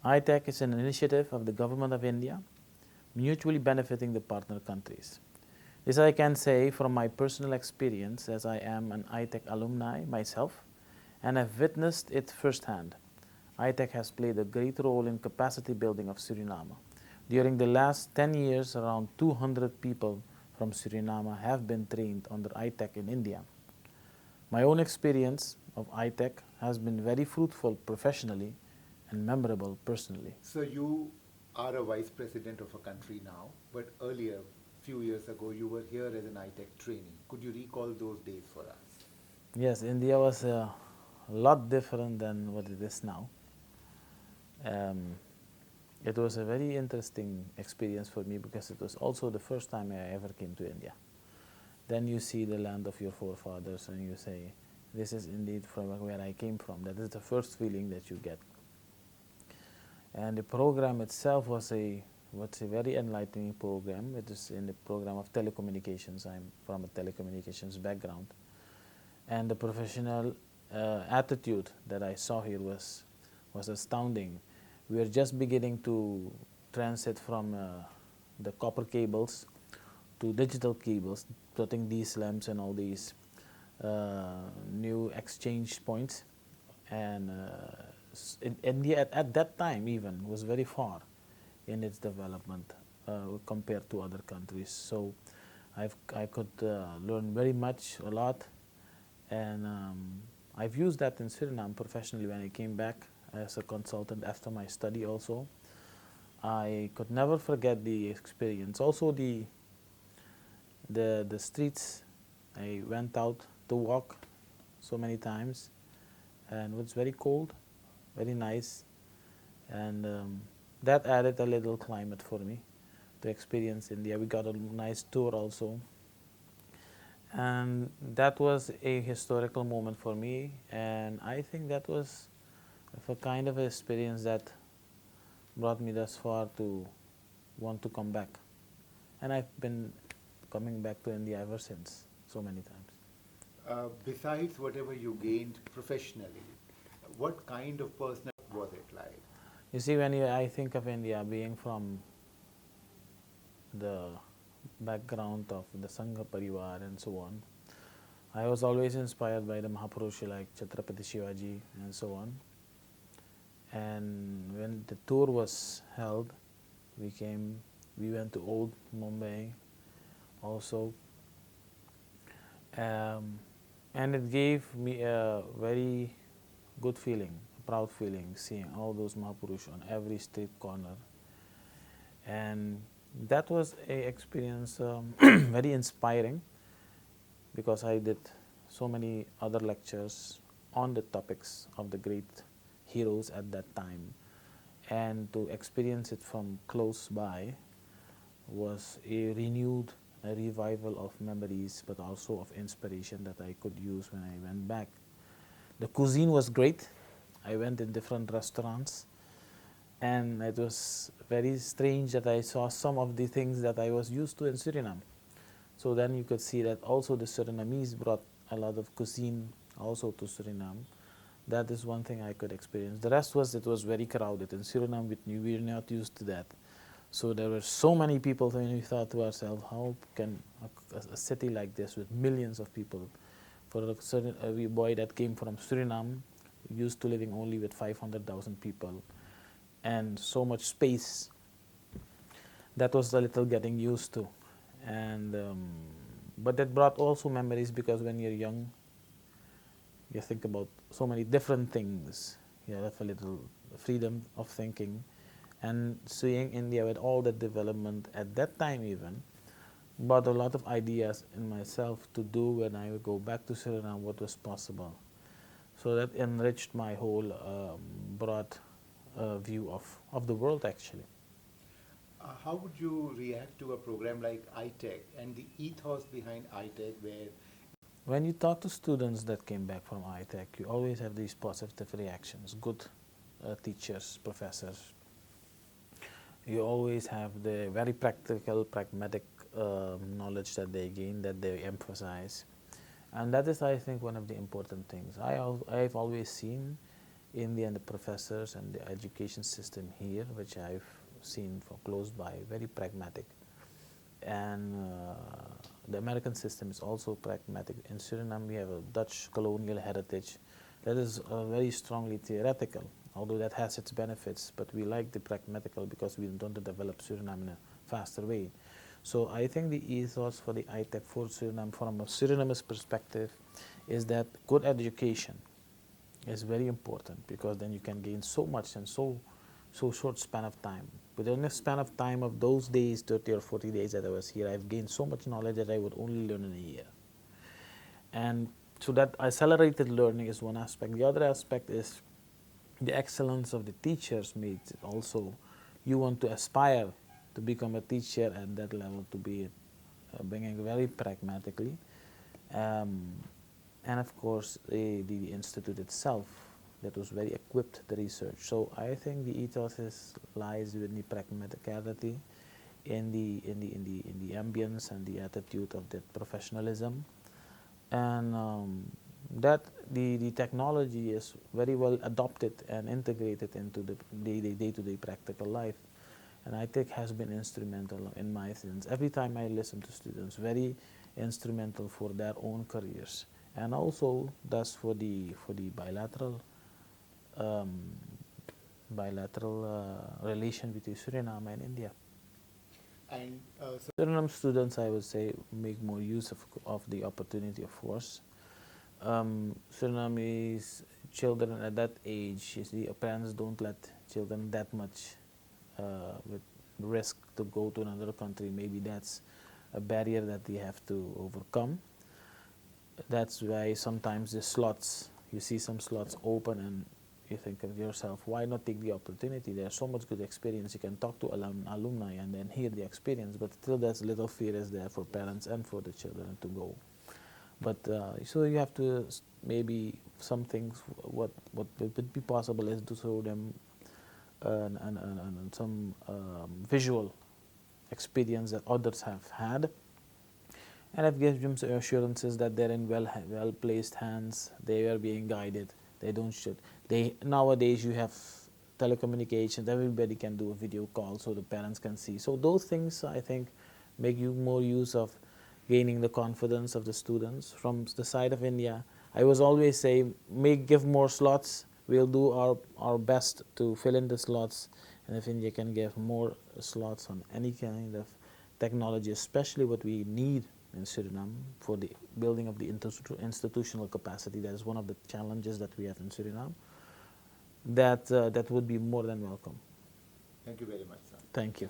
ITEC is an initiative of the Government of India, mutually benefiting the partner countries. This I can say from my personal experience, as I am an ITEC alumni myself and have witnessed it firsthand. ITEC has played a great role in capacity building of Suriname. During the last 10 years, around 200 people from Suriname have been trained under ITEC in India. My own experience of ITEC has been very fruitful professionally and memorable personally. So you are a vice president of a country now, but earlier, few years ago, you were here as an ITEC trainee. Could you recall those days for us? Yes, India was a lot different than what it is now. Um, it was a very interesting experience for me because it was also the first time I ever came to India. Then you see the land of your forefathers and you say, this is indeed from where I came from. That is the first feeling that you get. And the program itself was a very enlightening program. It is in the program of telecommunications. I'm from a telecommunications background. And the professional attitude that I saw here was astounding. We are just beginning to transit from the copper cables to digital cables, putting these lamps and all these new exchange points. And India at that time even was very far in its development compared to other countries. So I could learn very much, a lot, and I've used that in Suriname professionally when I came back as a consultant after my study also. I could never forget the experience. Also the streets, I went out to walk so many times, and it was very cold, very nice, and that added a little climate for me to experience India. We got a nice tour also, and that was a historical moment for me, and I think that was a kind of experience that brought me thus far to want to come back, and I've been coming back to India ever since, so many times. Besides whatever you gained professionally, what kind of personal was it like? You see, I think of India being from the background of the Sangha Parivar and so on, I was always inspired by the Mahapurusha like Chhatrapati Shivaji and so on. And when the tour was held, we went to Old Mumbai also, and it gave me a very good feeling, a proud feeling, seeing all those Mahapurusha on every street corner. And that was a experience very inspiring, because I did so many other lectures on the topics of the great heroes at that time, and to experience it from close by was a revival of memories, but also of inspiration that I could use when I went back. The cuisine was great. I went in different restaurants, and it was very strange that I saw some of the things that I was used to in Suriname. So then you could see that also the Surinamese brought a lot of cuisine also to Suriname. That is one thing I could experience. The rest was, it was very crowded. In Suriname, we were not used to that. So there were so many people, and we thought to ourselves, how can a city like this with millions of people, for a certain a boy that came from Suriname, used to living only with 500,000 people, and so much space, that was a little getting used to. And but that brought also memories, because when you're young, you think about so many different things. You have a little freedom of thinking, and seeing India with all that development at that time even brought a lot of ideas in myself to do when I would go back to Suriname, what was possible. So that enriched my whole broad view of the world actually. How would you react to a program like ITEC and the ethos behind ITEC, where When you talk to students that came back from ITEC, you always have these positive reactions, good teachers, professors. You always have the very practical, pragmatic knowledge that they gain, that they emphasize. And that is, I think, one of the important things. I've always seen India and the professors and the education system here, which I've seen from close by, very pragmatic. And the American system is also pragmatic. In Suriname, we have a Dutch colonial heritage that is very strongly theoretical, although that has its benefits, but we like the pragmatical because we want to develop Suriname in a faster way. So I think the ethos for the ITEC for Suriname, from a Surinamese perspective, is that good education is very important, because then you can gain so much in so short span of time. Within a span of time of those days, 30 or 40 days that I was here, I've gained so much knowledge that I would only learn in a year. And so that accelerated learning is one aspect. The other aspect is the excellence of the teachers means also you want to aspire to become a teacher at that level, to be bringing very pragmatically. And of course, the institute itself, that was very equipped the research. So I think the ethos lies with the pragmaticality, in the ambience and the attitude of that professionalism, and that the technology is very well adopted and integrated into the day-to-day practical life. And ITEC has been instrumental in my sense. Every time I listen to students, very instrumental for their own careers, and also thus for the bilateral relation between Suriname and India. And Suriname students, I would say, make more use of the opportunity, of course. Surinamese children at that age, the parents don't let children that much with risk to go to another country. Maybe that's a barrier that we have to overcome. That's why sometimes the slots, you see some slots open and you think of yourself, why not take the opportunity? There's so much good experience. You can talk to alumni and then hear the experience, but still there's little fear is there for parents and for the children to go. But so you have to maybe some things, what would be possible is to show them some visual experience that others have had. And I've given them assurances that they're in well placed hands. They are being guided. They don't shoot. Nowadays you have telecommunications. Everybody can do a video call, so the parents can see. So those things, I think, make you more use of gaining the confidence of the students. From the side of India, I was always say, give more slots. We'll do our best to fill in the slots. And if India can give more slots on any kind of technology, especially what we need in Suriname for the building of the institutional capacity, that is one of the challenges that we have in Suriname, that would be more than welcome. thank you very much, sir. Thank you.